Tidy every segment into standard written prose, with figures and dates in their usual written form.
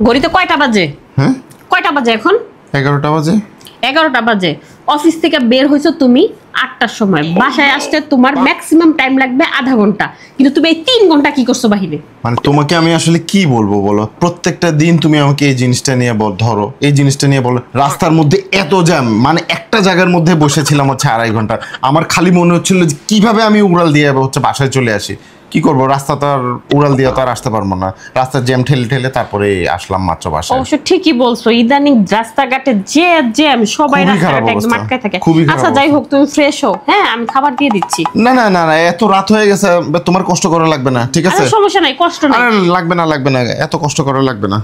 ঘড়িতে কয়টা বাজে? হ্যাঁ কয়টা বাজে এখন? 11টা বাজে। 11টা বাজে। অফিস থেকে বের হইছো তুমি 8টার সময়, বাসায় আসতে তোমার ম্যাক্সিমাম টাইম লাগবে আধা ঘন্টা, কিন্তু তুমি এই 3 ঘন্টা কি করছো বাহিরে? মানে তোমাকে আমি আসলে কি বলবো বলো, প্রত্যেকটা দিন তুমি আমাকে এই জিনিসটা নিয়ে ধরো, এই জিনিসটা নিয়ে বলো। রাস্তার মধ্যে এত জ্যাম, মানে একটা জায়গার মধ্যে বসেছিলাম হচ্ছে 2.5 ঘন্টা। আমার খালি মনে হচ্ছিল যে কিভাবে আমি উড়াল দিয়ে হচ্ছে বাসায় চলে আসি। কি করবো, রাস্তা তো আর উড়াল দিয়ে তো আর আসতে পারবো না, রাস্তার জ্যাম ঠেলে ঠেলে তারপরে আসলাম মাত্র বাসায়। অবশ্য ঠিকই বলছো, ইদানিং রাস্তাঘাটে যে জ্যাম, সবাই রাস্তাঘাটে একদম আটকায় থাকে। আচ্ছা যাই হোক, তুমি ফ্রেশ হও, হ্যাঁ আমি খাবার দিয়ে দিচ্ছি। না না না না, এত রাত হয়ে গেছে, তোমার কষ্ট করা লাগবে না, ঠিক আছে? সমস্যা নাই, কষ্ট নাই। লাগবে না লাগবে না, এত কষ্ট করা লাগবে না।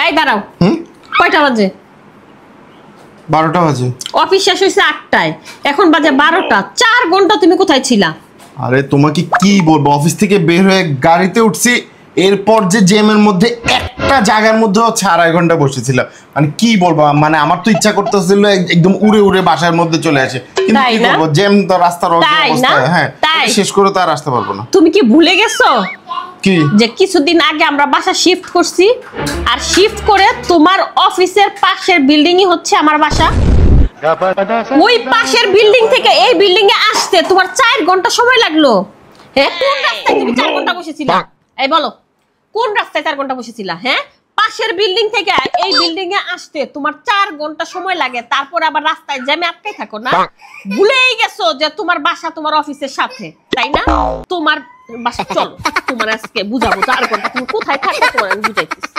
এই দাঁড়াও, কয়টা বাজে? 12টা বাজে। অফিস শেষ হয়েছে 8টায়, এখন বাজে 12টা। 4 ঘন্টা তুমি কোথায় ছিলা? আরে তোমাকে কি বলবো, অফিস থেকে বের হয়ে গাড়িতে উঠছি, এরপর যে জ্যামের মধ্যে একটা জায়গার মধ্যে 2.5 ঘন্টা বসেছিলাম। মানে কি বলবো, মানে আমার তো ইচ্ছা করতেছিল একদম উড়ে উড়ে বাসার মধ্যে চলে আসে, কিন্তু কি করবো, জ্যাম তো রাস্তার অবস্থা। হ্যাঁ, শেষ করে তো আর আসতে পারবো না। তুমি কি ভুলে গেছো কি যে কিছুদিন আগে আমরা বাসা শিফট করছি, আর শিফট করে তোমার অফিসের পাশের বিল্ডিংই হচ্ছে আমার বাসা। ওই পাশের বিল্ডিং থেকে এই বিল্ডিং এ আসতে তোমার 4 ঘন্টা সময় লাগলো। হ্যাঁ, কোন রাস্তায় তুমি 4 ঘন্টা বসেছিলা? এই বলো, কোন রাস্তায় 4 ঘন্টা বসেছিলা? হ্যাঁ, পাশের বিল্ডিং থেকে এই বিল্ডিং এ আসতে তোমার 4 ঘন্টা সময় লাগে, তারপর আবার রাস্তায় জ্যামে আটকে থাকো না? ভুলেই গেছো যে তোমার বাসা তোমার অফিসের সাথে, তাই না? তোমার বাসা, চলো তোমার আজকে বুঝাবো 4 ঘন্টা তুমি কোথায় থাকো, তোমার আমি বুঝাইতেছি।